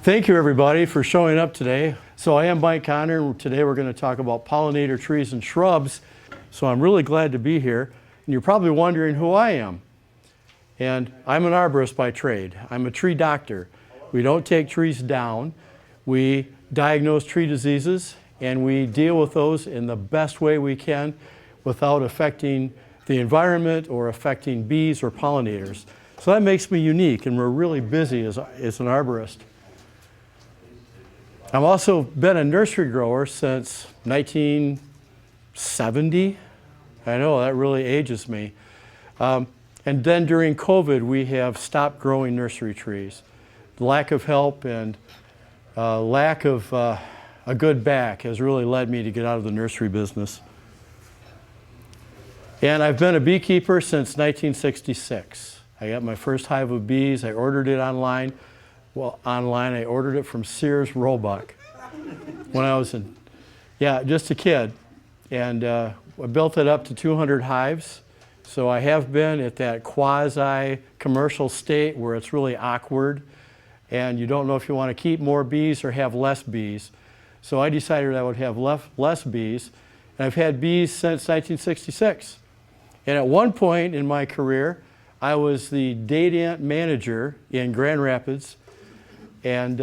Thank you everybody for showing up today. So I am Mike Conner, and today we're going to talk about pollinator trees and shrubs. So I'm really glad to be here. And you're probably wondering who I am. And I'm an arborist by trade. I'm a tree doctor. We don't take trees down. We diagnose tree diseases and we deal with those in the best way we can without affecting the environment or affecting bees or pollinators. So that makes me unique, and we're really busy as an arborist. I've also been a nursery grower since 1970. I know, that really ages me. And then during COVID, we have stopped growing nursery trees. Lack of help and lack of a good back has really led me to get out of the nursery business. And I've been a beekeeper since 1966. I got my first hive of bees. I ordered it online. Well, online, I ordered it from Sears Roebuck when I was just a kid. And I built it up to 200 hives. So I have been at that quasi-commercial state where it's really awkward and you don't know if you want to keep more bees or have less bees. So I decided I would have less bees. And I've had bees since 1966. And at one point in my career, I was the date ant manager in Grand Rapids, and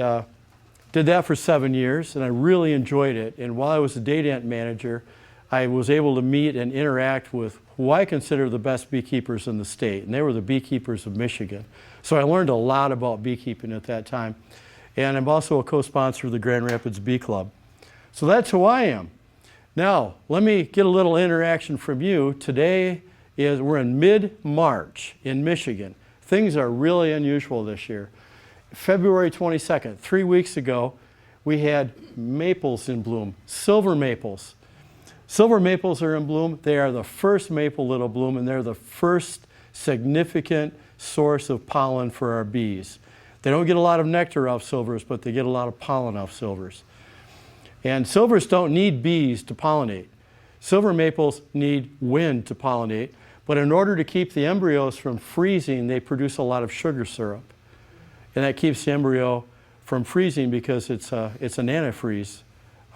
did that for 7 years, and I really enjoyed it. And while I was the date ant manager, I was able to meet and interact with who I consider the best beekeepers in the state, and they were the beekeepers of Michigan. So I learned a lot about beekeeping at that time. And I'm also a co-sponsor of the Grand Rapids Bee Club. So that's who I am. Now, let me get a little interaction from you. Today we're in mid-March in Michigan. Things are really unusual this year. February 22nd, 3 weeks ago, we had maples in bloom, silver maples. Silver maples are in bloom. They are the first maple that'll bloom, and they're the first significant source of pollen for our bees. They don't get a lot of nectar off silvers, but they get a lot of pollen off silvers. And silvers don't need bees to pollinate. Silver maples need wind to pollinate, but in order to keep the embryos from freezing, they produce a lot of sugar syrup. And that keeps the embryo from freezing because it's an antifreeze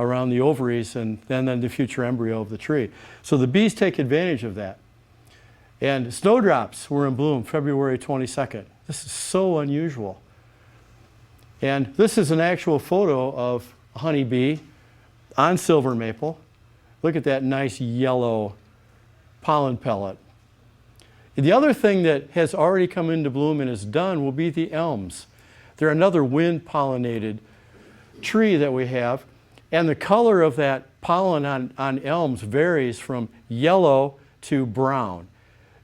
around the ovaries and then the future embryo of the tree. So the bees take advantage of that. And snowdrops were in bloom February 22nd. This is so unusual. And this is an actual photo of a honeybee on silver maple. Look at that nice yellow pollen pellet. The other thing that has already come into bloom and is done will be the elms. They're another wind-pollinated tree that we have, and the color of that pollen on elms varies from yellow to brown.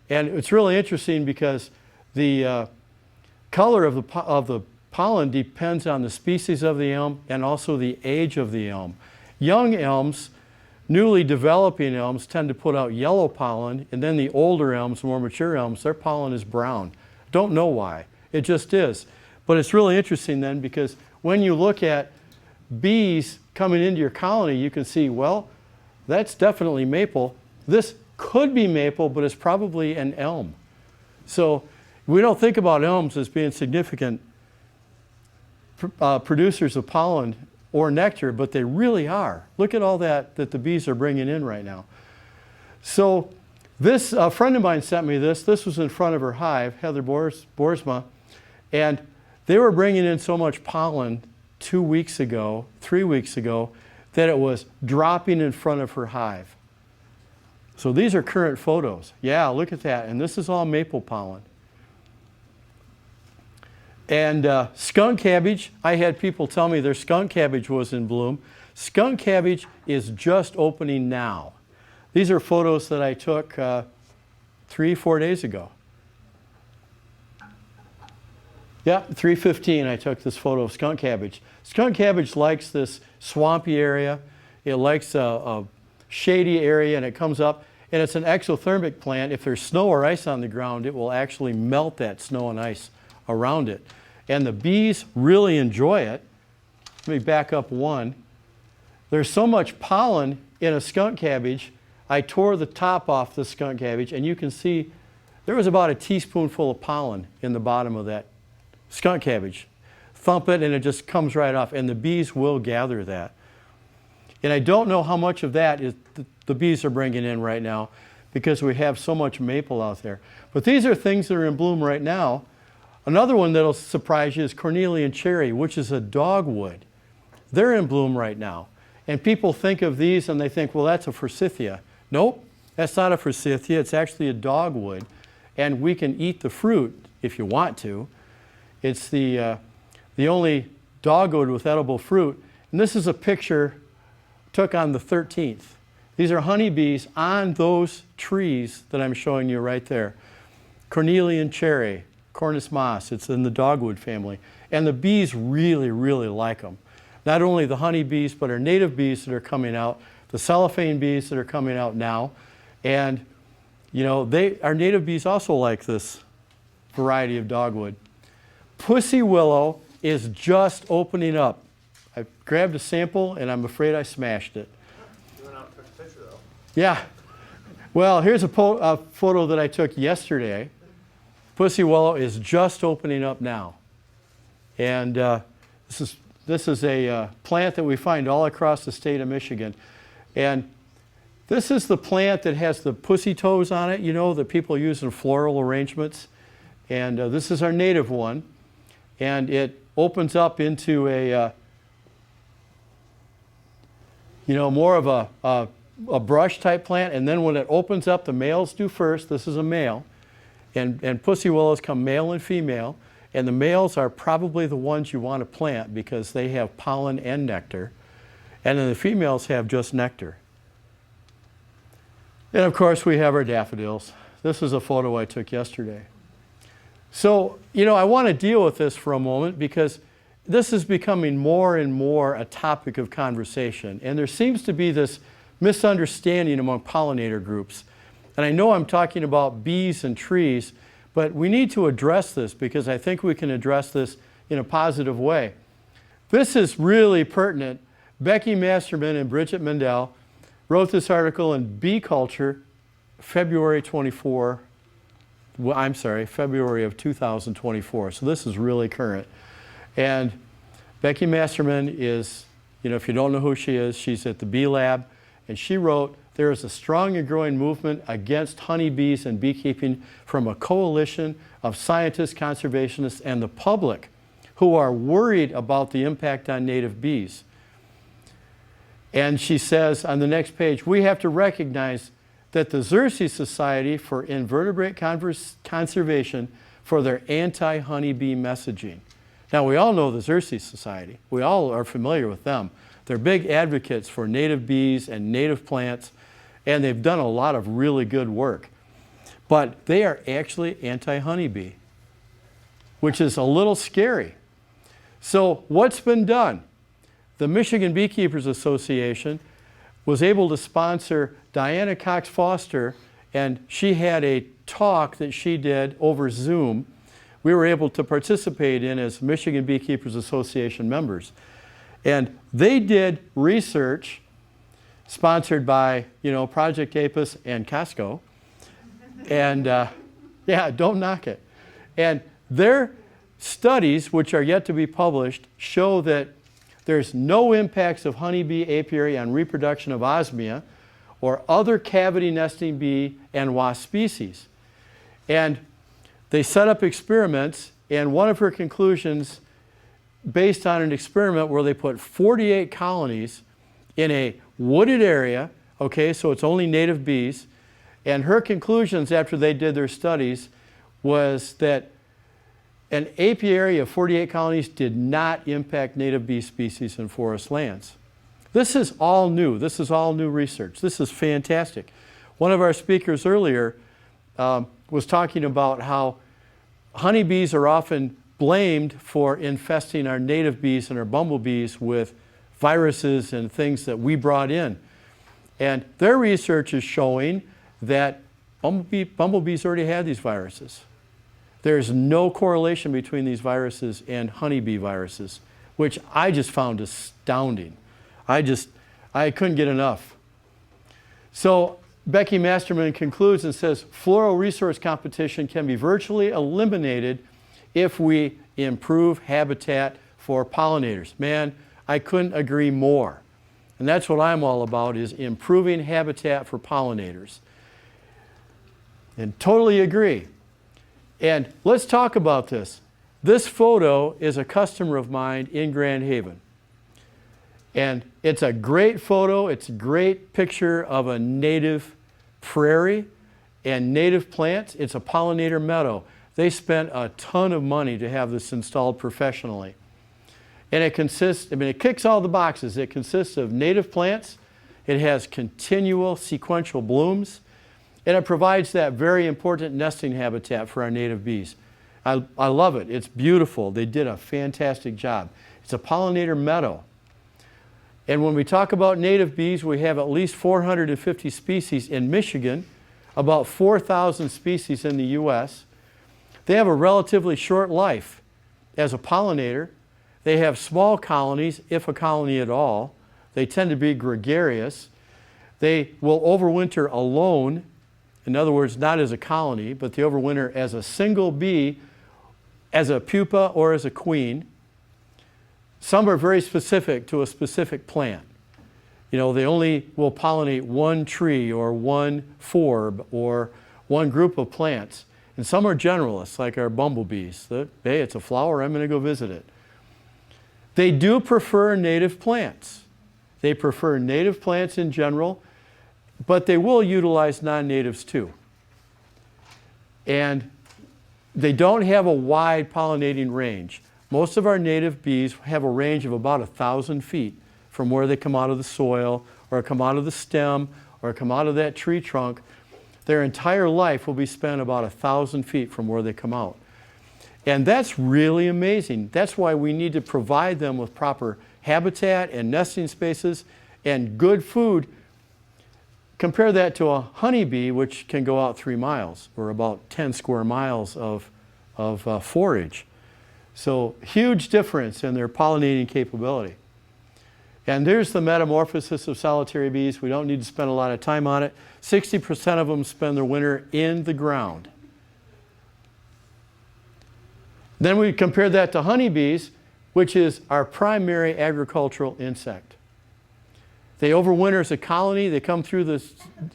And it's really interesting because the color of the pollen depends on the species of the elm and also the age of the elm. Young elms, newly developing elms, tend to put out yellow pollen, and then the older elms, more mature elms, their pollen is brown. Don't know why. It just is. But it's really interesting then, because when you look at bees coming into your colony, you can see, well, that's definitely maple. This could be maple, but it's probably an elm. So we don't think about elms as being significant producers of pollen or nectar, but they really are. Look at all that the bees are bringing in right now. So this, a friend of mine sent me this. This was in front of her hive, Heather Boersma, and they were bringing in so much pollen 2 weeks ago, 3 weeks ago, that it was dropping in front of her hive. So these are current photos. Yeah, look at that. And this is all maple pollen. And skunk cabbage, I had people tell me their skunk cabbage was in bloom. Skunk cabbage is just opening now. These are photos that I took 3-4 days ago. Yeah, 3:15 I took this photo of skunk cabbage. Skunk cabbage likes this swampy area. It likes a shady area, and it comes up. And it's an exothermic plant. If there's snow or ice on the ground, it will actually melt that snow and ice around it. And the bees really enjoy it. Let me back up one. There's so much pollen in a skunk cabbage, I tore the top off the skunk cabbage, and you can see there was about a teaspoonful of pollen in the bottom of that skunk cabbage. thump it and it just comes right off. And the bees will gather that. And I don't know how much of that is the bees are bringing in right now because we have so much maple out there. But these are things that are in bloom right now. Another one that'll surprise you is cornelian cherry, which is a dogwood. They're in bloom right now. And people think of these and they think, well, that's a forsythia. Nope, that's not a forsythia. It's actually a dogwood. And we can eat the fruit if you want to. It's the only dogwood with edible fruit. And this is a picture took on the 13th. These are honeybees on those trees that I'm showing you right there. Cornelian cherry, Cornus moss, it's in the dogwood family. And the bees really, really like them. Not only the honeybees, but our native bees that are coming out, the cellophane bees that are coming out now. And, you know, our native bees also like this variety of dogwood. Pussy willow is just opening up. I grabbed a sample and I'm afraid I smashed it. You went out and took a picture though. Yeah. Well, here's a photo that I took yesterday. Pussy willow is just opening up now. And this is a plant that we find all across the state of Michigan. And this is the plant that has the pussy toes on it, you know, that people use in floral arrangements. And this is our native one. And it opens up into a, you know, more of a brush type plant. And then when it opens up, the males do first. This is a male. And pussy willows come male and female. And the males are probably the ones you want to plant because they have pollen and nectar. And then the females have just nectar. And of course we have our daffodils. This is a photo I took yesterday. So, you know, I want to deal with this for a moment because this is becoming more and more a topic of conversation. And there seems to be this misunderstanding among pollinator groups. And I know I'm talking about bees and trees, but we need to address this because I think we can address this in a positive way. This is really pertinent. Becky Masterman and Bridget Mendel wrote this article in Bee Culture, February of 2024. So this is really current. And Becky Masterman is, you know, if you don't know who she is, she's at the Bee Lab. And she wrote, there is a strong and growing movement against honeybees and beekeeping from a coalition of scientists, conservationists, and the public who are worried about the impact on native bees. And she says on the next page, we have to recognize that the Xerces Society for Invertebrate Conservation for their anti-honeybee messaging. Now, we all know the Xerces Society. We all are familiar with them. They're big advocates for native bees and native plants, and they've done a lot of really good work. But they are actually anti-honeybee, which is a little scary. So what's been done? The Michigan Beekeepers Association was able to sponsor Diana Cox Foster, and she had a talk that she did over Zoom. We were able to participate in as Michigan Beekeepers Association members. And they did research sponsored by, you know, Project Apis and Costco. And yeah, don't knock it. And their studies, which are yet to be published, show that there's no impacts of honeybee apiary on reproduction of osmia or other cavity nesting bee and wasp species. And they set up experiments, and one of her conclusions, based on an experiment where they put 48 colonies in a wooded area, okay, so it's only native bees, and her conclusions after they did their studies was that an apiary of 48 colonies did not impact native bee species in forest lands. This is all new. This is all new research. This is fantastic. One of our speakers earlier was talking about how honeybees are often blamed for infesting our native bees and our bumblebees with viruses and things that we brought in. And their research is showing that bumblebees already had these viruses. There's no correlation between these viruses and honeybee viruses, which I just found astounding. I couldn't get enough. So Becky Masterman concludes and says, floral resource competition can be virtually eliminated if we improve habitat for pollinators. Man, I couldn't agree more. And that's what I'm all about, is improving habitat for pollinators. And totally agree. And let's talk about this. This photo is a customer of mine in Grand Haven. And it's a great photo. It's a great picture of a native prairie and native plants. It's a pollinator meadow. They spent a ton of money to have this installed professionally. And it consists, it kicks all the boxes. It consists of native plants. It has continual sequential blooms. And it provides that very important nesting habitat for our native bees. I love it. It's beautiful. They did a fantastic job. It's a pollinator meadow. And when we talk about native bees, we have at least 450 species in Michigan, about 4,000 species in the US. They have a relatively short life as a pollinator. They have small colonies, if a colony at all. They tend to be gregarious. They will overwinter alone. In other words, not as a colony, but they overwinter as a single bee, as a pupa or as a queen. Some are very specific to a specific plant. You know, they only will pollinate one tree or one forb or one group of plants. And some are generalists, like our bumblebees. Hey, it's a flower, I'm going to go visit it. They do prefer native plants. They prefer native plants in general, but they will utilize non-natives too. And they don't have a wide pollinating range. Most of our native bees have a range of about 1,000 feet from where they come out of the soil or come out of the stem or come out of that tree trunk. Their entire life will be spent about 1,000 feet from where they come out. And that's really amazing. That's why we need to provide them with proper habitat and nesting spaces and good food. Compare that to a honeybee, which can go out 3 miles or about 10 square miles of forage. So huge difference in their pollinating capability. And there's the metamorphosis of solitary bees. We don't need to spend a lot of time on it. 60% of them spend their winter in the ground. Then we compare that to honeybees, which is our primary agricultural insect. They overwinter as a colony. They come through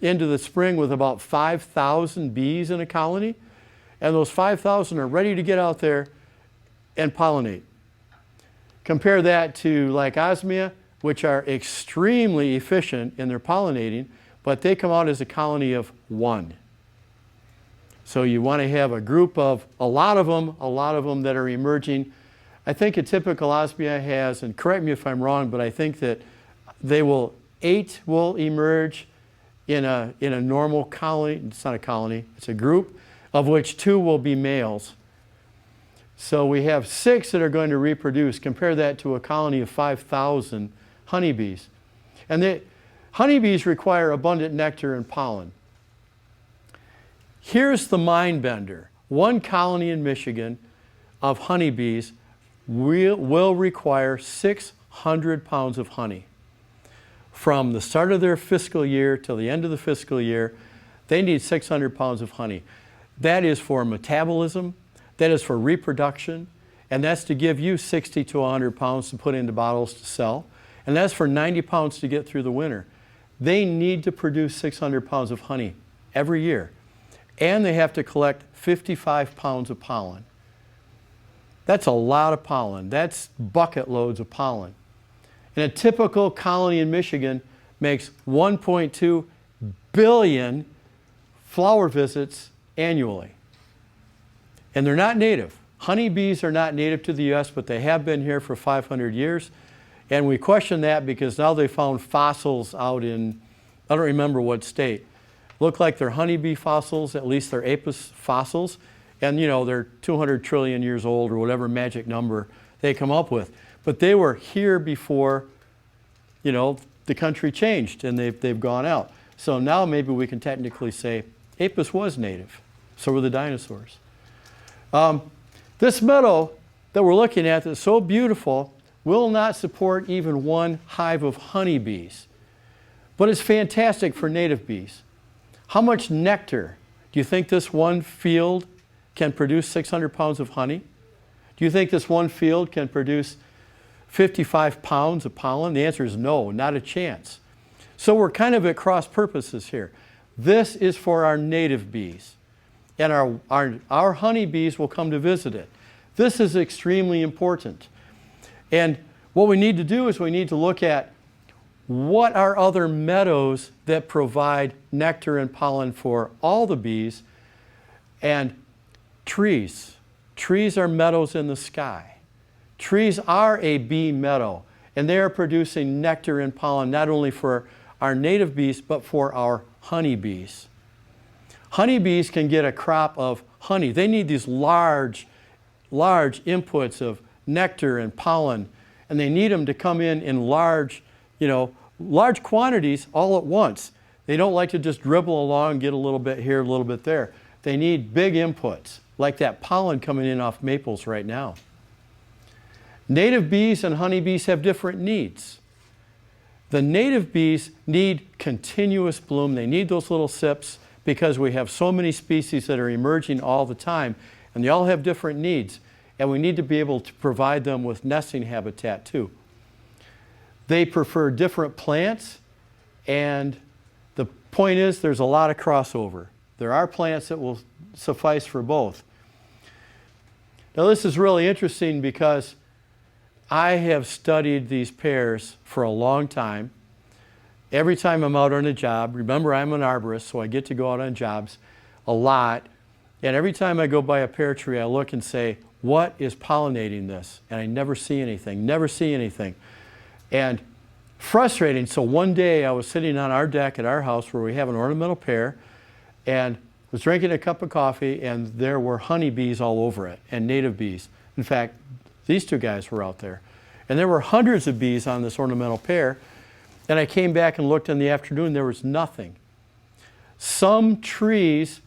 into the spring with about 5,000 bees in a colony. And those 5,000 are ready to get out there and pollinate. Compare that to like osmia, which are extremely efficient in their pollinating, but they come out as a colony of 1. So you want to have a group of a lot of them that are emerging. I think a typical osmia has, and correct me if I'm wrong, but I think that 8 will emerge in a normal colony. It's not a colony, it's a group, of which 2 will be males. So we have 6 that are going to reproduce. Compare that to a colony of 5,000 honeybees. And honeybees require abundant nectar and pollen. Here's the mind bender. One colony in Michigan of honeybees will require 600 pounds of honey. From the start of their fiscal year till the end of the fiscal year, they need 600 pounds of honey. That is for metabolism, that is for reproduction, and that's to give you 60 to 100 pounds to put into bottles to sell, and that's for 90 pounds to get through the winter. They need to produce 600 pounds of honey every year, and they have to collect 55 pounds of pollen. That's a lot of pollen. That's bucket loads of pollen. And a typical colony in Michigan makes 1.2 billion flower visits annually. And they're not native. Honeybees are not native to the U.S., but they have been here for 500 years. And we question that because now they found fossils out in, I don't remember what state. Look like they're honeybee fossils, at least they're apis fossils. And you know, they're 200 trillion years old or whatever magic number they come up with. But they were here before, you know, the country changed and they've gone out. So now maybe we can technically say apis was native. So were the dinosaurs. This meadow that we're looking at that's so beautiful will not support even 1 hive of honeybees. But it's fantastic for native bees. How much nectar do you think this one field can produce 600 pounds of honey? Do you think this one field can produce 55 pounds of pollen? The answer is no, not a chance. So we're kind of at cross purposes here. This is for our native bees, and our honeybees will come to visit it. This is extremely important. And what we need to do is we need to look at what are other meadows that provide nectar and pollen for all the bees, and trees. Trees are meadows in the sky. Trees are a bee meadow, and they are producing nectar and pollen not only for our native bees, but for our honeybees. Honeybees can get a crop of honey. They need these large inputs of nectar and pollen, and they need them to come in large quantities all at once. They don't like to just dribble along, get a little bit here, a little bit there. They need big inputs, like that pollen coming in off maples right now. Native bees and honeybees have different needs. The native bees need continuous bloom. They need those little sips because we have so many species that are emerging all the time, and they all have different needs, and we need to be able to provide them with nesting habitat too. They prefer different plants, and the point is there's a lot of crossover. There are plants that will suffice for both. Now this is really interesting because I have studied these pairs for a long time. Every time I'm out on a job, remember I'm an arborist, so I get to go out on jobs a lot. And every time I go by a pear tree, I look and say, what is pollinating this? And I never see anything, never see anything. And frustrating, so one day I was sitting on our deck at our house where we have an ornamental pear, and was drinking a cup of coffee, and there were honeybees all over it, and native bees. In fact, these two guys were out there. And there were hundreds of bees on this ornamental pear. And I came back and looked in the afternoon, there was nothing. Some trees,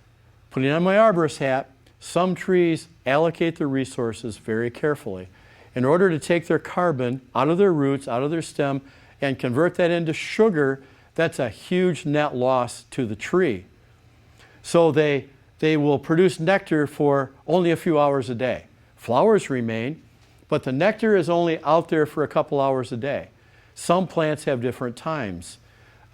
putting on my arborist hat, some trees allocate their resources very carefully in order to take their carbon out of their roots, out of their stem, and convert that into sugar. That's a huge net loss to the tree. So they will produce nectar for only a few hours a day. Flowers remain, but the nectar is only out there for a couple hours a day. Some plants have different times.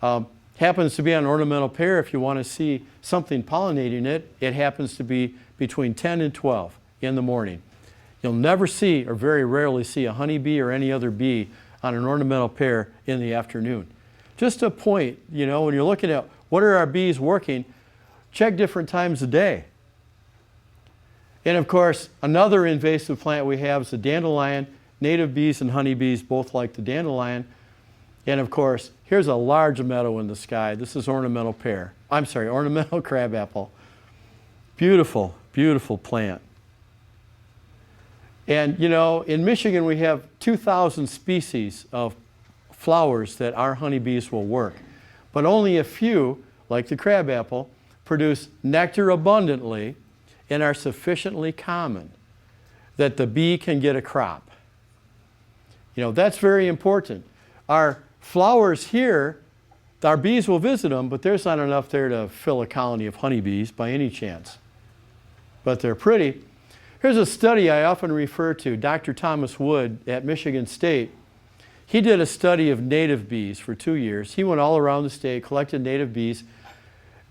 Happens to be on ornamental pear, if you want to see something pollinating it, it happens to be between 10 and 12 in the morning. You'll never see, or very rarely see, a honeybee or any other bee on an ornamental pear in the afternoon. Just a point, when you're looking at what are our bees working, check different times of day. And of course, another invasive plant we have is the dandelion. Native bees and honeybees both like the dandelion. And of course, here's a large meadow in the sky. This is ornamental crabapple. Beautiful, beautiful plant. And in Michigan we have 2,000 species of flowers that our honeybees will work. But only a few, like the crabapple, produce nectar abundantly and are sufficiently common that the bee can get a crop. That's very important. Our flowers here, our bees will visit them, but there's not enough there to fill a colony of honeybees by any chance. But they're pretty. Here's a study I often refer to, Dr. Thomas Wood at Michigan State. He did a study of native bees for 2 years. He went all around the state, collected native bees,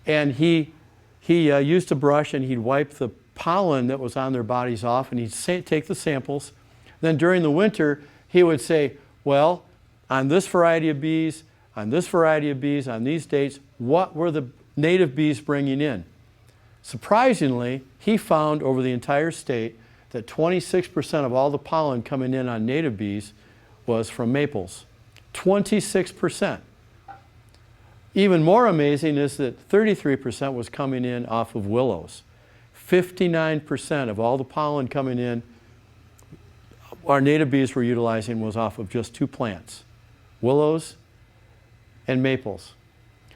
and he used a brush and he'd wipe the pollen that was on their bodies off, and he'd take the samples. Then during the winter, he would say, well, on this variety of bees, on this variety of bees, on these dates, what were the native bees bringing in? Surprisingly, he found over the entire state that 26% of all the pollen coming in on native bees was from maples. 26%. Even more amazing is that 33% was coming in off of willows. 59% of all the pollen coming in our native bees were utilizing was off of just 2 plants, willows and maples.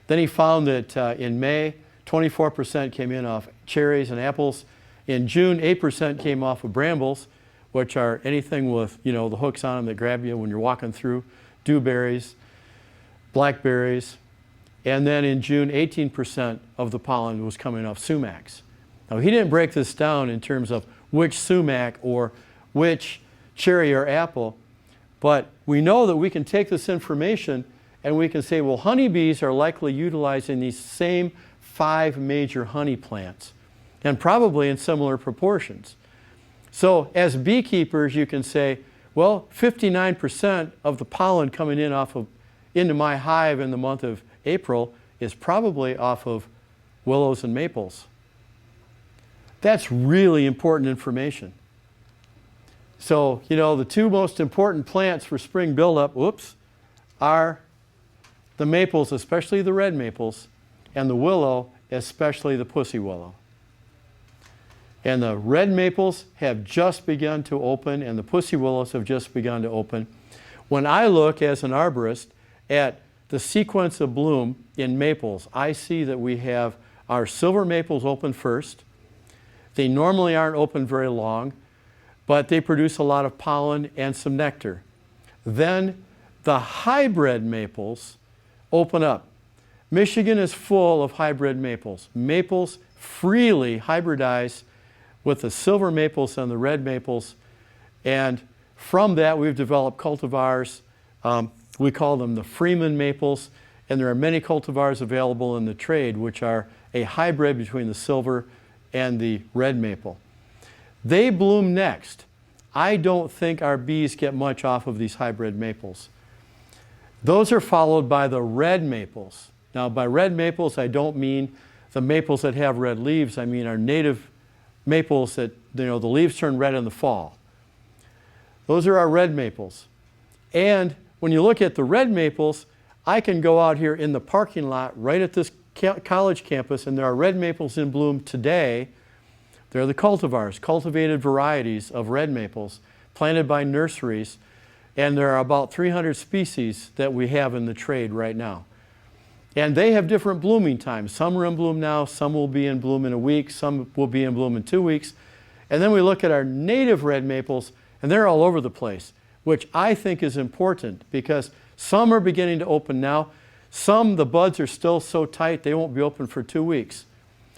Then he found that in May, 24% came in off cherries and apples. In June, 8% came off of brambles, which are anything with the hooks on them that grab you when you're walking through, dewberries, blackberries. And then in June, 18% of the pollen was coming off sumacs. Now he didn't break this down in terms of which sumac or which cherry or apple, But we know that we can take this information and we can say, well, honeybees are likely utilizing these same 5 major honey plants, and probably in similar proportions. So as beekeepers, you can say, well, 59% of the pollen coming in into my hive in the month of April is probably off of willows and maples. That's really important information. So, the 2 most important plants for spring buildup, are the maples, especially the red maples, and the willow, especially the pussy willow. And the red maples have just begun to open, and the pussy willows have just begun to open. When I look as an arborist at the sequence of bloom in maples, I see that we have our silver maples open first. They normally aren't open very long, but they produce a lot of pollen and some nectar. Then the hybrid maples open up. Michigan is full of hybrid maples. Maples freely hybridize with the silver maples and the red maples, and from that we've developed cultivars. We call them the Freeman maples, and there are many cultivars available in the trade which are a hybrid between the silver and the red maple. They bloom next. I don't think our bees get much off of these hybrid maples. Those are followed by the red maples. Now, by red maples, I don't mean the maples that have red leaves. I mean our native maples that, the leaves turn red in the fall. Those are our red maples. And when you look at the red maples, I can go out here in the parking lot right at this college campus, and there are red maples in bloom today. They're the cultivars, cultivated varieties of red maples planted by nurseries, and there are about 300 species that we have in the trade right now. And they have different blooming times. Some are in bloom now, some will be in bloom in a week, some will be in bloom in 2 weeks. And then we look at our native red maples, and they're all over the place, which I think is important because some are beginning to open now. Some, the buds are still so tight they won't be open for 2 weeks.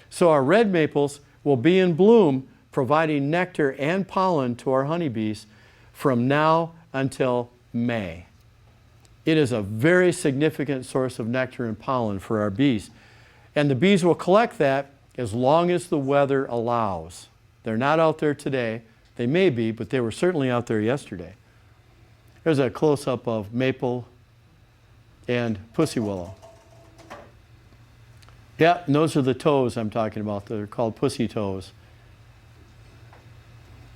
So our red maples will be in bloom, providing nectar and pollen to our honeybees from now until May. It is a very significant source of nectar and pollen for our bees. And the bees will collect that as long as the weather allows. They're not out there today. They may be, but they were certainly out there yesterday. There's a close-up of maple and pussy willow. Yeah, and those are the toes I'm talking about. They're called pussy toes.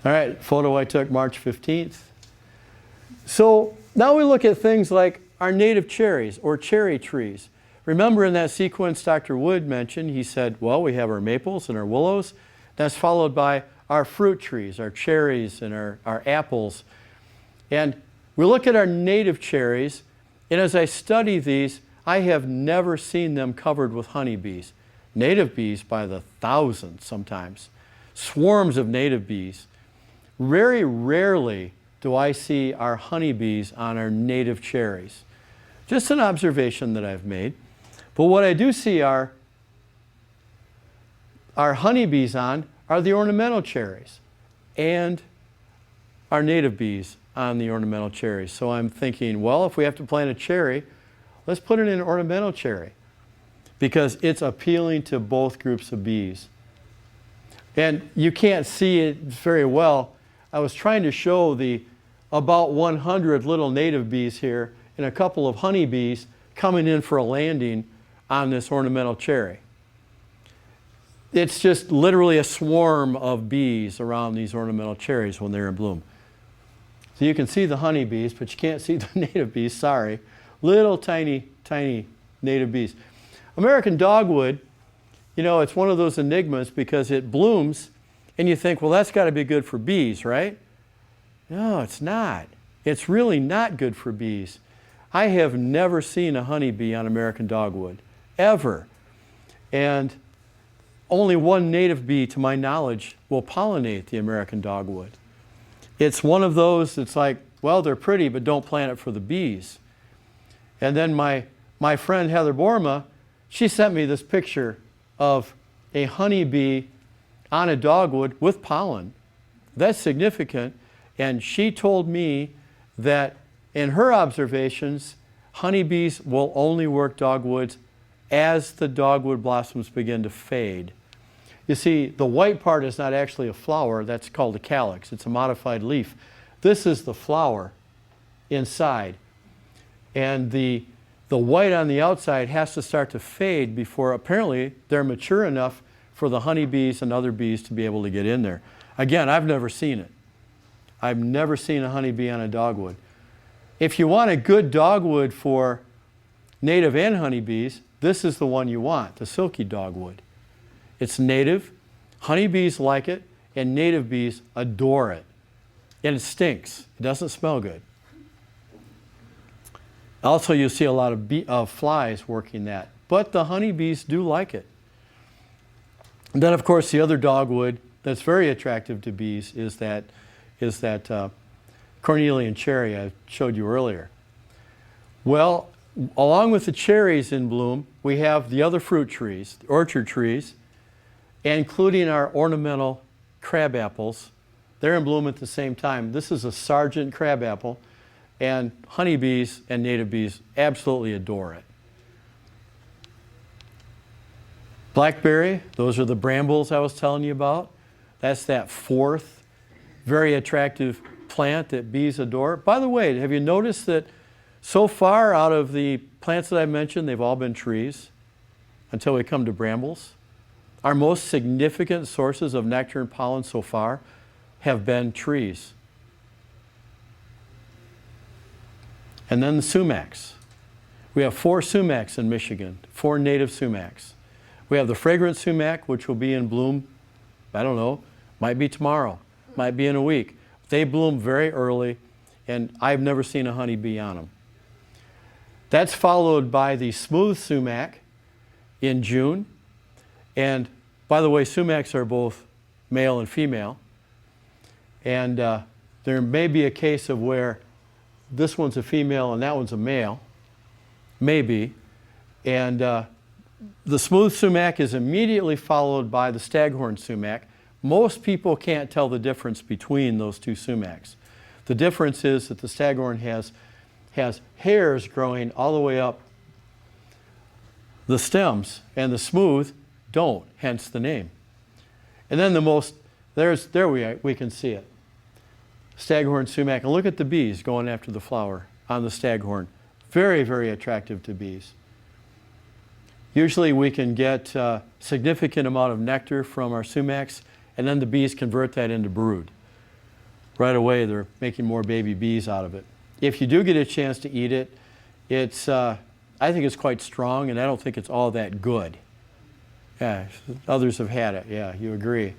All right, photo I took March 15th. So now we look at things like our native cherries or cherry trees. Remember in that sequence Dr. Wood mentioned, he said, well, we have our maples and our willows. That's followed by our fruit trees, our cherries and our apples. And we look at our native cherries, and as I study these, I have never seen them covered with honeybees. Native bees by the thousands sometimes. Swarms of native bees. Very rarely do I see our honeybees on our native cherries. Just an observation that I've made. But what I do see our honeybees on are the ornamental cherries and our native bees on the ornamental cherries. So I'm thinking, well, if we have to plant a cherry, let's put it in an ornamental cherry because it's appealing to both groups of bees. And you can't see it very well. I was trying to show the about 100 little native bees here and a couple of honeybees coming in for a landing on this ornamental cherry. It's just literally a swarm of bees around these ornamental cherries when they're in bloom. So you can see the honeybees, but you can't see the native bees, sorry. Little tiny, tiny native bees. American dogwood, it's one of those enigmas because it blooms and you think, well, that's got to be good for bees, right? No, it's not. It's really not good for bees. I have never seen a honeybee on American dogwood, ever. And only one native bee, to my knowledge, will pollinate the American dogwood. It's one of those that's like, well, they're pretty, but don't plant it for the bees. And then my friend Heather Borma, she sent me this picture of a honeybee on a dogwood with pollen. That's significant. And she told me that In her observations, honeybees will only work dogwoods as the dogwood blossoms begin to fade. You see, the white part is not actually a flower. That's called a calyx. It's a modified leaf. This is the flower inside. And the white on the outside has to start to fade before apparently they're mature enough for the honeybees and other bees to be able to get in there. Again, I've never seen it. I've never seen a honeybee on a dogwood. If you want a good dogwood for native and honeybees, this is the one you want, the silky dogwood. It's native, honeybees like it, and native bees adore it. And it stinks. It doesn't smell good. Also, you'll see a lot of flies working that. But the honeybees do like it. And then, of course, the other dogwood that's very attractive to bees is that cornelian cherry I showed you earlier. Well, along with the cherries in bloom, we have the other fruit trees, the orchard trees, including our ornamental crab apples. They're in bloom at the same time. This is a Sargent crabapple, and honeybees and native bees absolutely adore it. Blackberry, those are the brambles I was telling you about. That's that fourth very attractive plant that bees adore. By the way, have you noticed that so far out of the plants that I mentioned, they've all been trees until we come to brambles? Our most significant sources of nectar and pollen so far have been trees. And then the sumacs. We have 4 sumacs in Michigan, 4 native sumacs. We have the fragrant sumac, which will be in bloom, I don't know, might be tomorrow, might be in a week. They bloom very early, and I've never seen a honeybee on them. That's followed by the smooth sumac in June. And by the way, sumacs are both male and female. And there may be a case of where this one's a female and that one's a male. Maybe. And the smooth sumac is immediately followed by the staghorn sumac. Most people can't tell the difference between those two sumacs. The difference is that the staghorn has hairs growing all the way up the stems, and the smooth don't, hence the name. And then we can see it. Staghorn sumac. And look at the bees going after the flower on the staghorn. Very, very attractive to bees. Usually we can get a significant amount of nectar from our sumacs, and then the bees convert that into brood. Right away they're making more baby bees out of it. If you do get a chance to eat it, I think it's quite strong, and I don't think it's all that good. Yeah, others have had it. Yeah, you agree.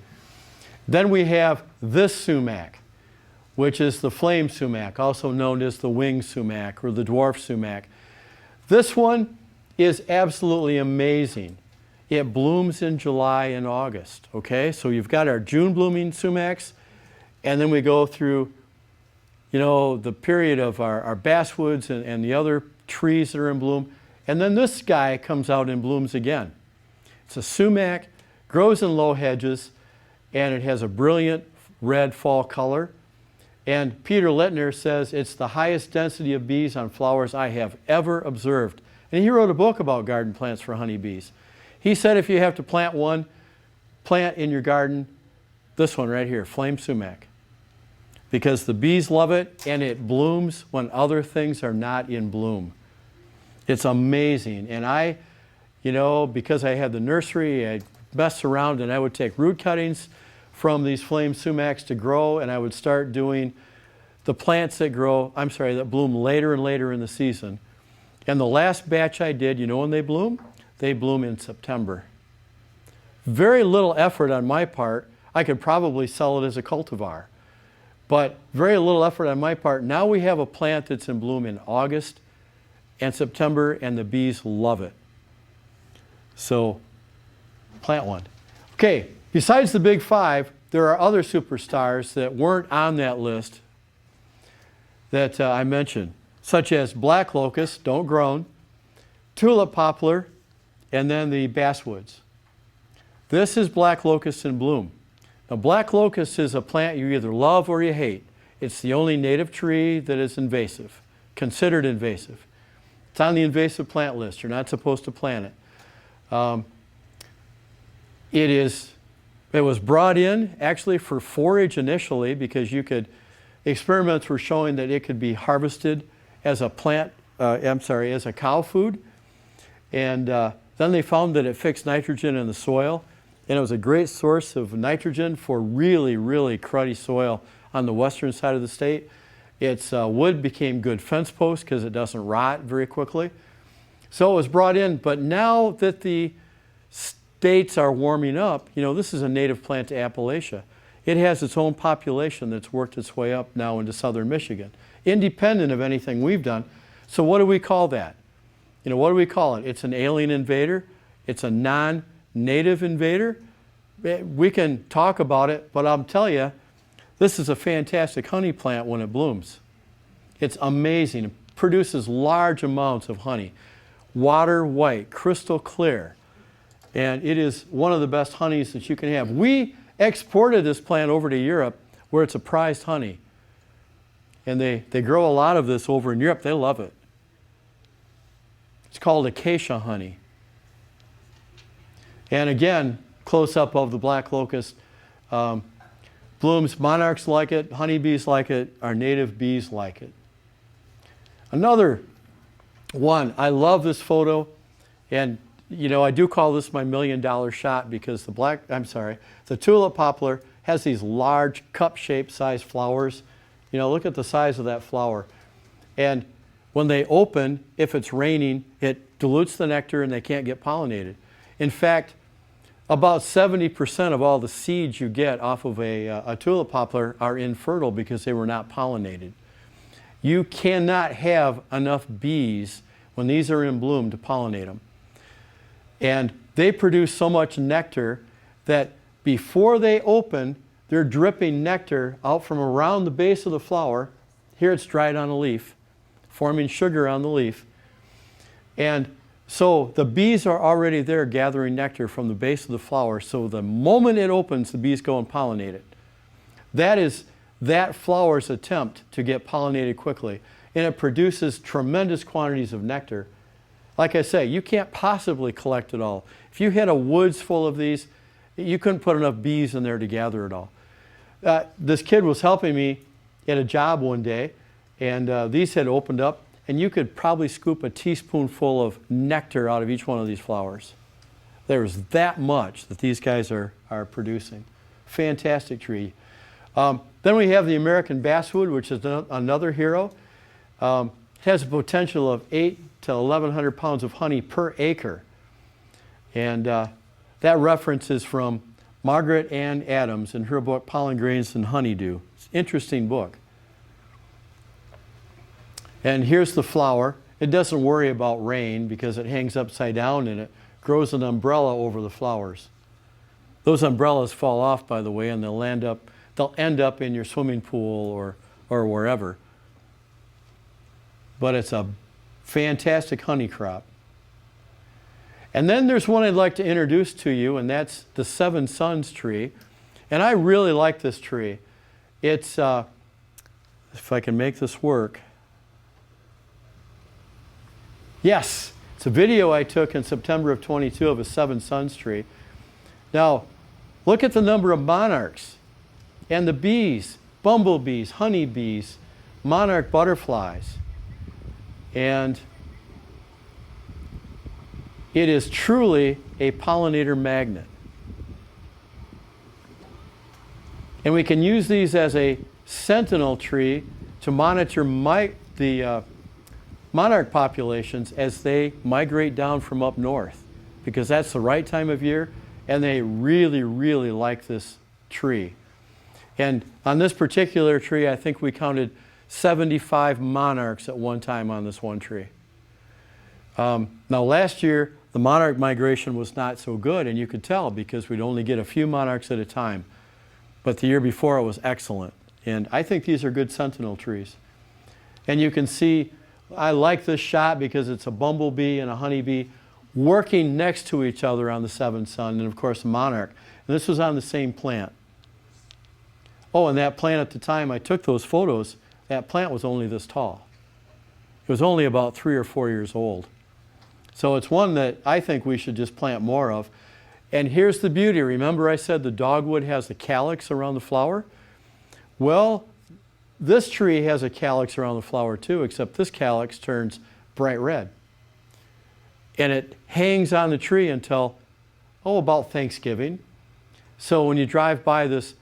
Then we have this sumac, which is the flame sumac, also known as the wing sumac or the dwarf sumac. This one is absolutely amazing. It blooms in July and August, okay? So you've got our June blooming sumacs, and then we go through, you know, the period of our basswoods and the other trees that are in bloom, and then this guy comes out and blooms again. It's a sumac, grows in low hedges, and it has a brilliant red fall color. And Peter Littner says it's the highest density of bees on flowers I have ever observed. And he wrote a book about garden plants for honeybees. He said if you have to plant one plant in your garden, this one right here, flame sumac. Because the bees love it, and it blooms when other things are not in bloom. It's amazing. And because I had the nursery, I messed around and I would take root cuttings from these flame sumacs to grow, and I would start doing the plants that that bloom later and later in the season. And the last batch I did, you know when they bloom? They bloom in September. Very little effort on my part. I could probably sell it as a cultivar. But very little effort on my part. Now we have a plant that's in bloom in August and September, and the bees love it. So plant one. Okay, besides the big 5, there are other superstars that weren't on that list that I mentioned, such as black locust, don't groan, tulip poplar, and then the basswoods. This is black locust in bloom. Now, black locust is a plant you either love or you hate. It's the only native tree that is invasive. considered invasive. It's on the invasive plant list. You're not supposed to plant it. It was brought in actually for forage initially because experiments were showing that it could be harvested as a as a cow food. And then they found that it fixed nitrogen in the soil. And it was a great source of nitrogen for really, really cruddy soil on the western side of the state. Its wood became good fence posts because it doesn't rot very quickly. So it was brought in, but now that the states are warming up, this is a native plant to Appalachia. It has its own population that's worked its way up now into southern Michigan, independent of anything we've done. So what do we call that? What do we call it? It's an alien invader. It's a non-native invader. We can talk about it, but I'll tell you, this is a fantastic honey plant when it blooms. It's amazing. It produces large amounts of honey. Water white, crystal clear. And it is one of the best honeys that you can have. We exported this plant over to Europe where it's a prized honey. And they grow a lot of this over in Europe. They love it. It's called acacia honey. And again, close-up of the black locust. Blooms, monarchs like it, honeybees like it, our native bees like it. Another one, I love this photo, and I do call this my $1 million shot because the tulip poplar has these large cup-shaped sized flowers. Look at the size of that flower. And when they open, if it's raining, it dilutes the nectar and they can't get pollinated. In fact, about 70% of all the seeds you get off of a tulip poplar are infertile because they were not pollinated. You cannot have enough bees when these are in bloom to pollinate them. And they produce so much nectar that before they open, they're dripping nectar out from around the base of the flower. Here it's dried on a leaf, forming sugar on the leaf. And so the bees are already there gathering nectar from the base of the flower. So the moment it opens, the bees go and pollinate it. That is that flower's attempt to get pollinated quickly. And it produces tremendous quantities of nectar. Like I say, you can't possibly collect it all. If you had a woods full of these, you couldn't put enough bees in there to gather it all. This kid was helping me at a job one day, and these had opened up, and you could probably scoop a teaspoonful of nectar out of each one of these flowers. There's that much that these guys are producing. Fantastic tree. Then we have the American basswood, which is another hero. It has a potential of 8 to 1,100 pounds of honey per acre. And that reference is from Margaret Ann Adams in her book, Pollen Grains and Honeydew. It's an interesting book. And here's the flower. It doesn't worry about rain because it hangs upside down and it grows an umbrella over the flowers. Those umbrellas fall off, by the way, and they'll end up in your swimming pool or wherever. But it's a fantastic honey crop. And then there's one I'd like to introduce to you, and that's the Seven Sons tree. And I really like this tree. It's, if I can make this work. Yes, it's a video I took in September of 22 of a Seven Sons tree. Now, look at the number of monarchs and the bees, bumblebees, honeybees, monarch butterflies. And it is truly a pollinator magnet. And we can use these as a sentinel tree to monitor the monarch populations as they migrate down from up north, because that's the right time of year, and they really, really like this tree. And on this particular tree, I think we counted 75 monarchs at one time on this one tree. Now last year, the monarch migration was not so good, and you could tell because we'd only get a few monarchs at a time. But the year before it was excellent. And I think these are good sentinel trees. And you can see, I like this shot because it's a bumblebee and a honeybee working next to each other on the seventh sun, and of course the monarch. And this was on the same plant. Oh, and that plant at the time I took those photos, that plant was only this tall. It was only about 3 or 4 years old. So it's one that I think we should just plant more of. And here's the beauty. Remember I said the dogwood has a calyx around the flower? Well, this tree has a calyx around the flower too, except this calyx turns bright red. And it hangs on the tree until, about Thanksgiving. So when you drive by this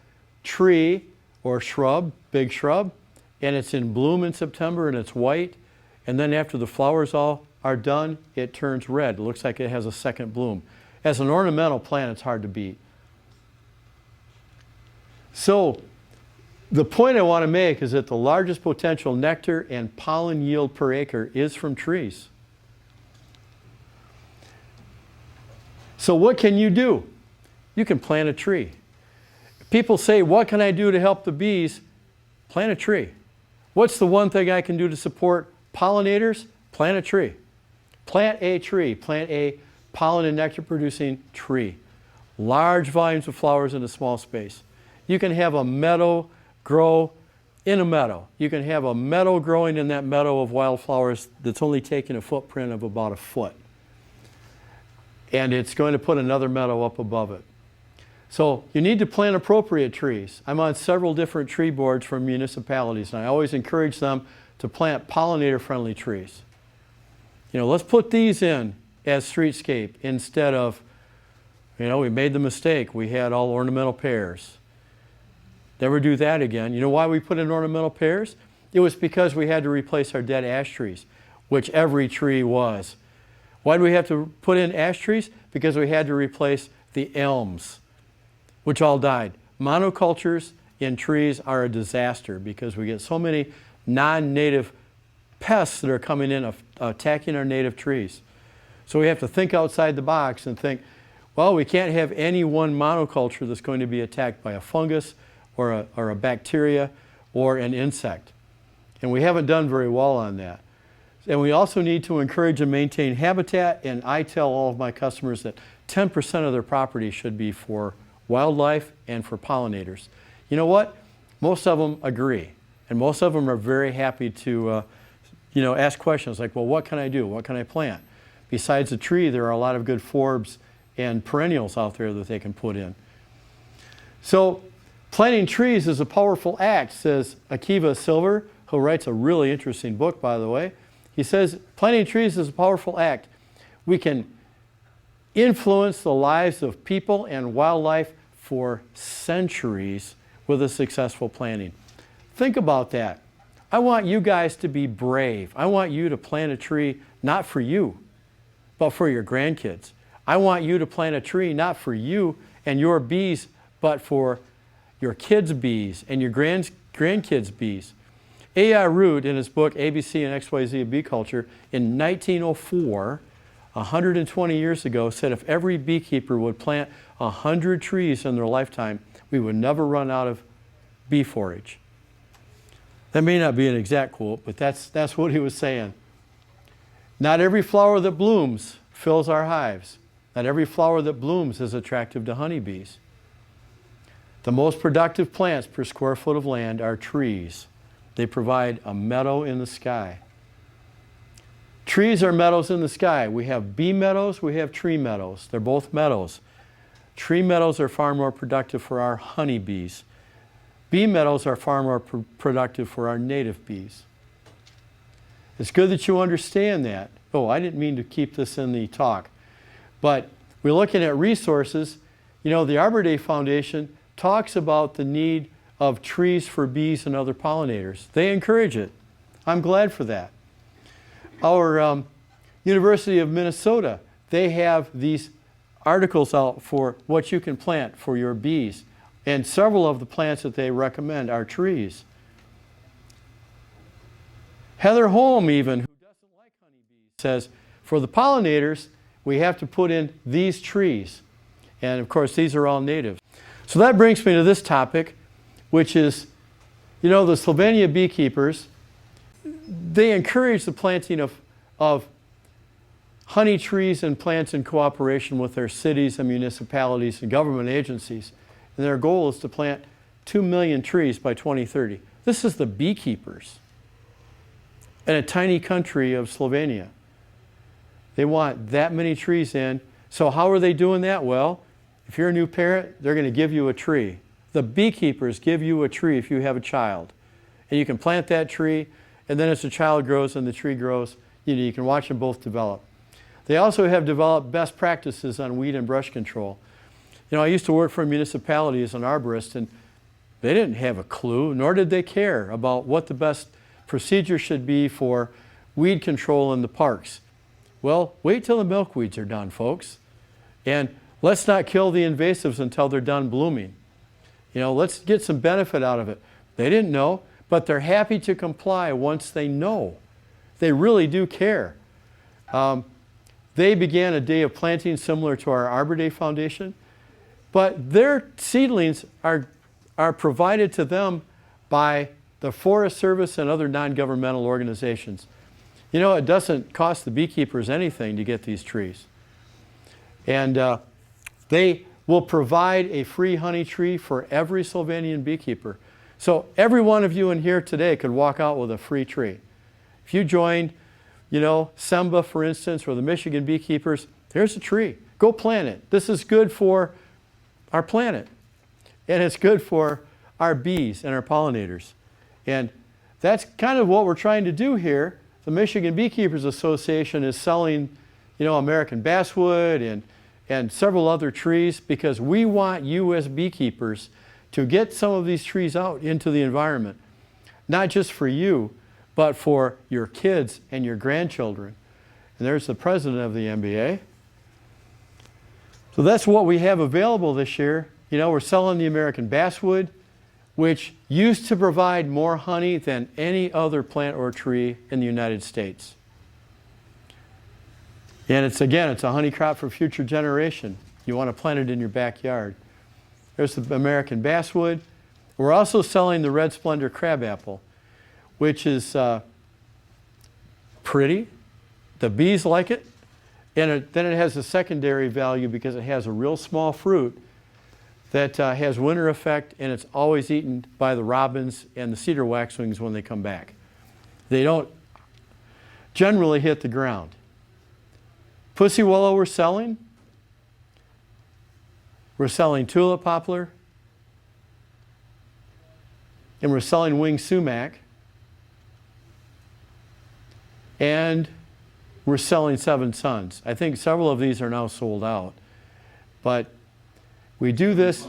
tree or shrub, big shrub, and it's in bloom in September and it's white, and then after the flowers all are done, it turns red. It looks like it has a second bloom. As an ornamental plant, it's hard to beat. So the point I want to make is that the largest potential nectar and pollen yield per acre is from trees. So what can you do? You can plant a tree. People say, what can I do to help the bees? Plant a tree. What's the one thing I can do to support pollinators? Plant a tree. Plant a tree. Plant a pollen and nectar producing tree. Large volumes of flowers in a small space. You can have a meadow grow in a meadow. You can have a meadow growing in that meadow of wildflowers that's only taking a footprint of about a foot. And it's going to put another meadow up above it. So you need to plant appropriate trees. I'm on several different tree boards from municipalities, and I always encourage them to plant pollinator-friendly trees. Let's put these in as streetscape instead of, we made the mistake. We had all ornamental pears. Never do that again. You know why we put in ornamental pears? It was because we had to replace our dead ash trees, which every tree was. Why do we have to put in ash trees? Because we had to replace the elms, which all died. Monocultures in trees are a disaster because we get so many non-native pests that are coming in attacking our native trees. So we have to think outside the box and think, well, we can't have any one monoculture that's going to be attacked by a fungus or a bacteria or an insect. And we haven't done very well on that. And we also need to encourage and maintain habitat, and I tell all of my customers that 10% of their property should be for wildlife and for pollinators. You know what? Most of them agree, and most of them are very happy to ask questions like, well, what can I do? What can I plant? Besides the tree, there are a lot of good forbs and perennials out there that they can put in. So planting trees is a powerful act, says Akiva Silver, who writes a really interesting book, by the way. He says, planting trees is a powerful act. We can influence the lives of people and wildlife for centuries with a successful planting. Think about that. I want you guys to be brave. I want you to plant a tree not for you, but for your grandkids. I want you to plant a tree not for you and your bees, but for your kids' bees and your grandkids' bees. A.I. Root, in his book ABC and XYZ of Bee Culture, in 1904, 120 years ago, said if every beekeeper would plant 100 trees in their lifetime, we would never run out of bee forage. That may not be an exact quote, but that's what he was saying. Not every flower that blooms fills our hives. Not every flower that blooms is attractive to honeybees. The most productive plants per square foot of land are trees. They provide a meadow in the sky. Trees are meadows in the sky. We have bee meadows, we have tree meadows. They're both meadows. Tree meadows are far more productive for our honeybees. Bee meadows are far more productive for our native bees. It's good that you understand that. Oh, I didn't mean to keep this in the talk. But we're looking at resources. The Arbor Day Foundation talks about the need of trees for bees and other pollinators. They encourage it. I'm glad for that. Our University of Minnesota, they have these articles out for what you can plant for your bees. And several of the plants that they recommend are trees. Heather Holm, even, who doesn't like honeybees, says, for the pollinators, we have to put in these trees. And of course, these are all native. So that brings me to this topic, which is, the Slovenia beekeepers, they encourage the planting of honey trees and plants in cooperation with their cities and municipalities and government agencies. And their goal is to plant 2 million trees by 2030. This is the beekeepers. in a tiny country of Slovenia. They want that many trees in. So how are they doing that? Well, if you're a new parent, they're going to give you a tree. The beekeepers give you a tree if you have a child. And you can plant that tree, and then as the child grows and the tree grows, you can watch them both develop. They also have developed best practices on weed and brush control. I used to work for a municipality as an arborist, and they didn't have a clue, nor did they care about what the best procedure should be for weed control in the parks. Well, wait till the milkweeds are done, folks. And let's not kill the invasives until they're done blooming. Let's get some benefit out of it. They didn't know, but they're happy to comply once they know. They really do care. They began a day of planting similar to our Arbor Day Foundation, but their seedlings are provided to them by the Forest Service and other non-governmental organizations. It doesn't cost the beekeepers anything to get these trees. And they will provide a free honey tree for every Slovenian beekeeper. So every one of you in here today could walk out with a free tree. If you joined, SEMBA, for instance, or the Michigan beekeepers, there's a tree. Go plant it. This is good for our planet. And it's good for our bees and our pollinators. And that's kind of what we're trying to do here. The Michigan Beekeepers Association is selling, American basswood and several other trees because we want you as beekeepers to get some of these trees out into the environment. Not just for you, but for your kids and your grandchildren. And there's the president of the MBA. So that's what we have available this year. We're selling the American basswood, which used to provide more honey than any other plant or tree in the United States. And it's a honey crop for future generation. You want to plant it in your backyard. There's the American basswood. We're also selling the red splendor crabapple, which is pretty. The bees like it. And then it has a secondary value because it has a real small fruit that has winter effect, and it's always eaten by the robins and the cedar waxwings when they come back. They don't generally hit the ground. Pussy willow we're selling. We're selling tulip poplar. And we're selling winged sumac. And we're selling Seven Sons. I think several of these are now sold out. But we do this.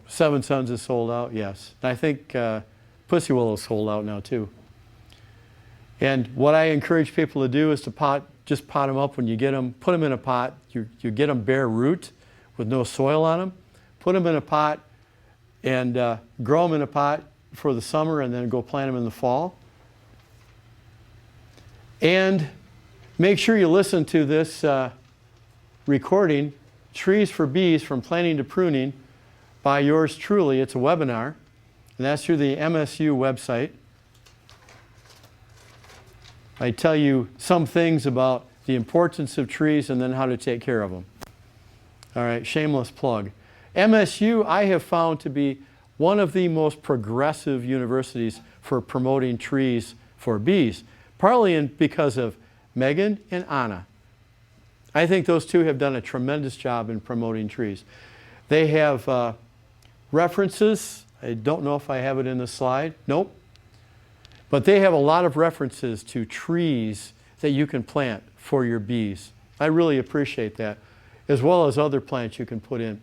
Seven Sons is sold out, yes. And I think Pussy Willow is sold out now too. And what I encourage people to do is to just pot them up when you get them. Put them in a pot. You get them bare root with no soil on them. Put them in a pot and grow them in a pot for the summer and then go plant them in the fall. And make sure you listen to this recording, Trees for Bees from Planting to Pruning, by yours truly. It's a webinar, and that's through the MSU website. I tell you some things about the importance of trees and then how to take care of them. All right, shameless plug. MSU I have found to be one of the most progressive universities for promoting trees for bees, partly because of Megan and Anna. I think those two have done a tremendous job in promoting trees. They have references. I don't know if I have it in the slide. Nope. But they have a lot of references to trees that you can plant for your bees. I really appreciate that, as well as other plants you can put in.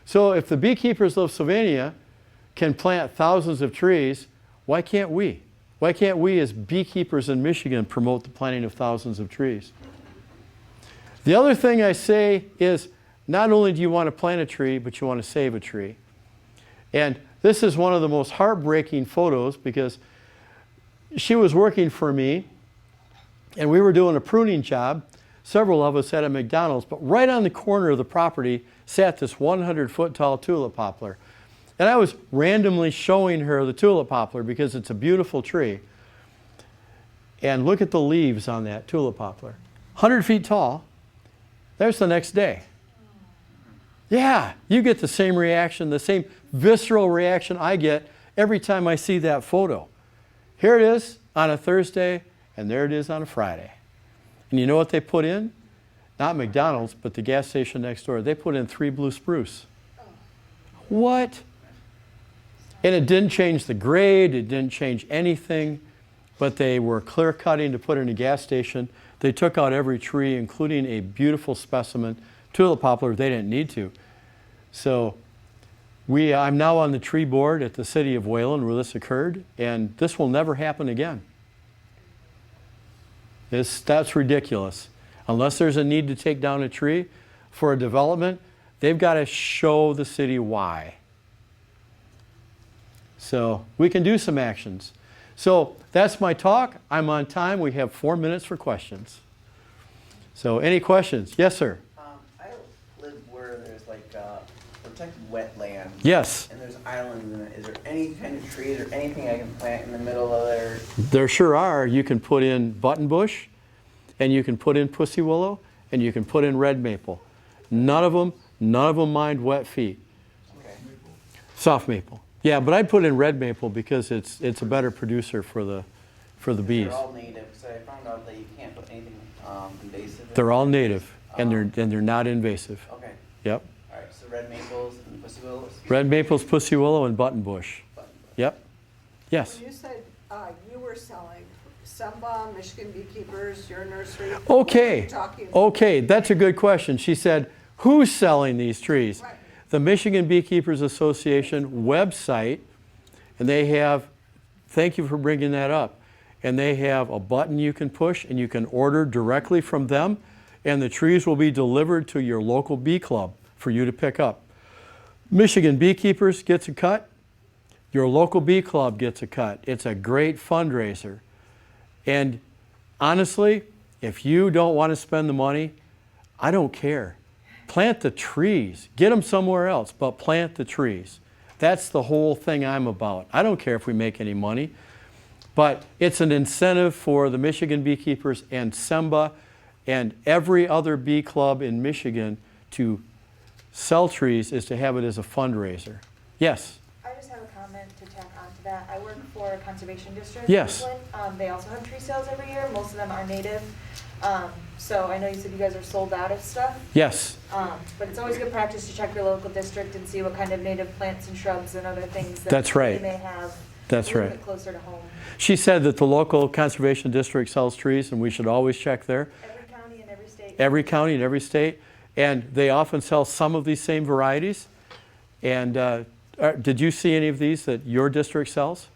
So if the beekeepers of Slovenia can plant thousands of trees, why can't we? Why can't we as beekeepers in Michigan promote the planting of thousands of trees? The other thing I say is not only do you want to plant a tree, but you want to save a tree. And this is one of the most heartbreaking photos because she was working for me and we were doing a pruning job, several of us at a McDonald's, but right on the corner of the property sat this 100-foot tall tulip poplar. And I was randomly showing her the tulip poplar because it's a beautiful tree. And look at the leaves on that tulip poplar. 100 feet tall. There's the next day. Yeah, you get the same reaction, the same visceral reaction I get every time I see that photo. Here it is on a Thursday, and there it is on a Friday. And you know what they put in? Not McDonald's, but the gas station next door. They put in 3 Blue Spruce. What? And it didn't change the grade, it didn't change anything, but they were clear cutting to put in a gas station. They took out every tree, including a beautiful specimen, tulip poplar. They didn't need to. So I'm now on the tree board at the city of Wayland where this occurred, and this will never happen again. That's ridiculous. Unless there's a need to take down a tree for a development, they've got to show the city why. So we can do some actions. So that's my talk. I'm on time. We have 4 minutes for questions. So any questions? Yes, sir. I live where there's like protected wetland. Yes. And there's islands in it. Is there any kind of trees or anything I can plant in the middle of there? There sure are. You can put in buttonbush, and you can put in pussy willow, and you can put in red maple. None of them mind wet feet. Okay. Soft maple. Yeah, but I'd put in red maple because it's a better producer for the bees. They're all native, so I found out that you can't put anything invasive. They're all native, and they're not invasive. Okay. Yep. All right. So red maples and pussy willows. Red maples, pussy willow, and buttonbush. Yep. Yes. When you said you were selling Semba, Michigan Beekeepers, your nursery. Okay. What are you talking about? Okay, that's a good question. She said, who's selling these trees? Right. The Michigan Beekeepers Association website, and they have, thank you for bringing that up, and they have a button you can push and you can order directly from them, and the trees will be delivered to your local bee club for you to pick up. Michigan Beekeepers gets a cut, your local bee club gets a cut. It's a great fundraiser. And honestly, if you don't want to spend the money, I don't care. Plant the trees. Get them somewhere else, but plant the trees. That's the whole thing I'm about. I don't care if we make any money, but it's an incentive for the Michigan Beekeepers and Semba and every other bee club in Michigan to sell trees is to have it as a fundraiser. Yes? I just have a comment to tack onto that. I work for a conservation district. Yes. In Oakland. They also have tree sales every year. Most of them are native. So I know you said you guys are sold out of stuff. Yes. But it's always good practice to check your local district and see what kind of native plants and shrubs and other things that That's right. they may have That's a little right. bit closer to home. She said that the local conservation district sells trees and we should always check there. Every county and every state. Every county and every state. And they often sell some of these same varieties. And did you see any of these that your district sells?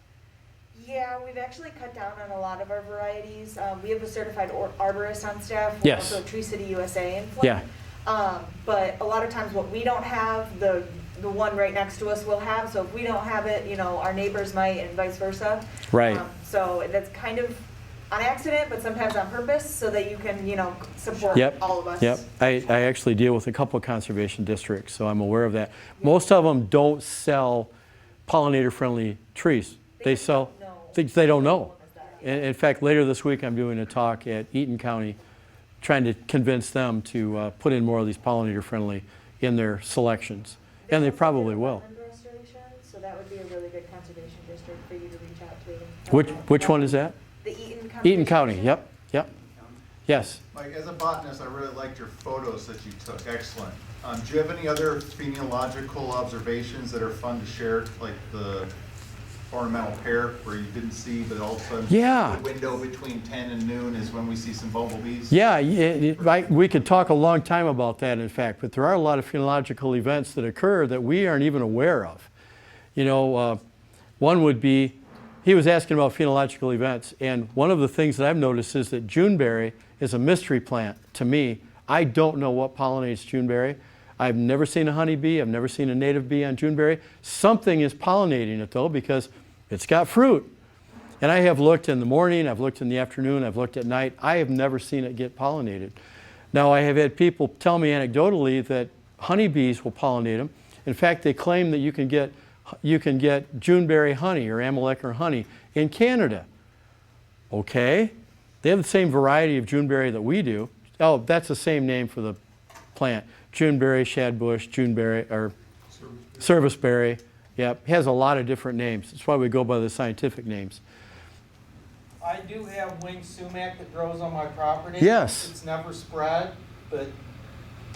Yeah, we've actually cut down on a lot of our varieties. We have a certified arborist on staff. We're Yes. also Tree City USA in Flint. Yeah. But a lot of times what we don't have, the one right next to us will have. So if we don't have it, our neighbors might and vice versa. Right. So that's kind of on accident, but sometimes on purpose so that you can, support Yep. all of us. Yep. I actually deal with a couple of conservation districts, so I'm aware of that. Most of them don't sell pollinator-friendly trees. They sell things they don't know. In fact, later this week, I'm doing a talk at Eaton County, trying to convince them to put in more of these pollinator-friendly in their selections. And they probably will. Wetland restoration, so that would be a really good conservation district for you to reach out to. Which one is that? The Eaton County. Eaton County, yep. Yes. Mike, as a botanist, I really liked your photos that you took. Excellent. Do you have any other phenological observations that are fun to share, like the ornamental pear where you didn't see, but all of a sudden Yeah. the window between 10 and noon is when we see some bumblebees? Yeah, we could talk a long time about that, in fact, but there are a lot of phenological events that occur that we aren't even aware of. One would be, he was asking about phenological events, and one of the things that I've noticed is that Juneberry is a mystery plant to me. I don't know what pollinates Juneberry. I've never seen a honeybee. I've never seen a native bee on Juneberry. Something is pollinating it, though, because it's got fruit. And I have looked in the morning, I've looked in the afternoon, I've looked at night. I have never seen it get pollinated. Now, I have had people tell me anecdotally that honeybees will pollinate them. In fact, they claim that you can get Juneberry honey or Amelanchier honey in Canada. Okay, they have the same variety of Juneberry that we do. Oh, that's the same name for the plant. Juneberry, shadbush, Juneberry, or serviceberry. Yep, has a lot of different names. That's why we go by the scientific names. I do have winged sumac that grows on my property. Yes. It's never spread, but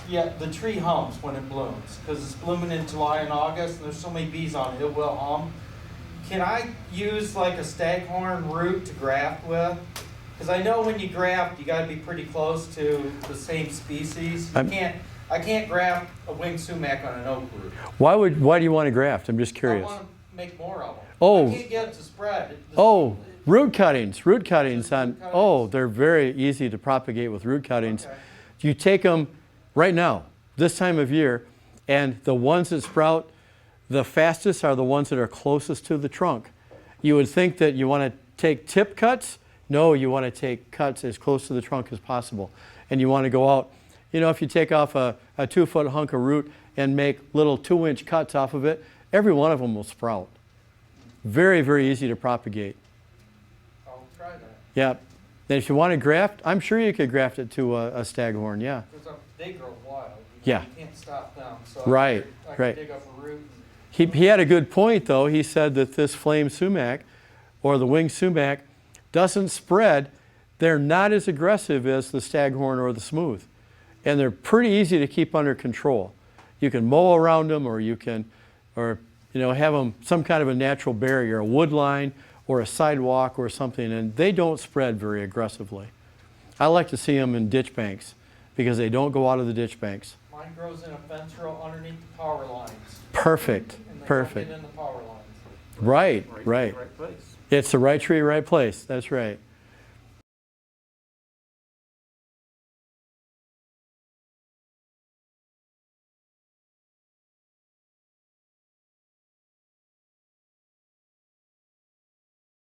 yeah, the tree hums when it blooms because it's blooming in July and August, and there's so many bees on it, it will hum. Can I use like a staghorn root to graft with? Because I know when you graft, you got to be pretty close to the same species. I can't graft a winged sumac on an oak root. Why do you want to graft? I'm just I curious. want to make more of them. Oh. I can't get it to spread. Root cuttings on, Root cuttings? they're very easy to propagate with root cuttings. Okay. You take them right now, this time of year, and the ones that sprout the fastest are the ones that are closest to the trunk. You would think that you want to take tip cuts. No, you want to take cuts as close to the trunk as possible. And you want to go out, if you take off a 2-foot hunk of root and make little 2-inch cuts off of it, every one of them will sprout. Very, very easy to propagate. I'll try that. Yeah. And if you want to graft, I'm sure you could graft it to a staghorn, yeah. Because they grow wild. Yeah. You can't stop them. So Right, I can right. dig up a root. He had a good point, though. He said that this flame sumac, or the winged sumac, doesn't spread. They're not as aggressive as the staghorn or the smooth. And they're pretty easy to keep under control. You can mow around them, or you can, have them some kind of a natural barrier, a wood line or a sidewalk or something, and they don't spread very aggressively. I like to see them in ditch banks because they don't go out of the ditch banks. Mine grows in a fence row underneath the power lines. Perfect, And they perfect. don't get in the power lines. Right. Right place. It's the right tree, right place. That's right.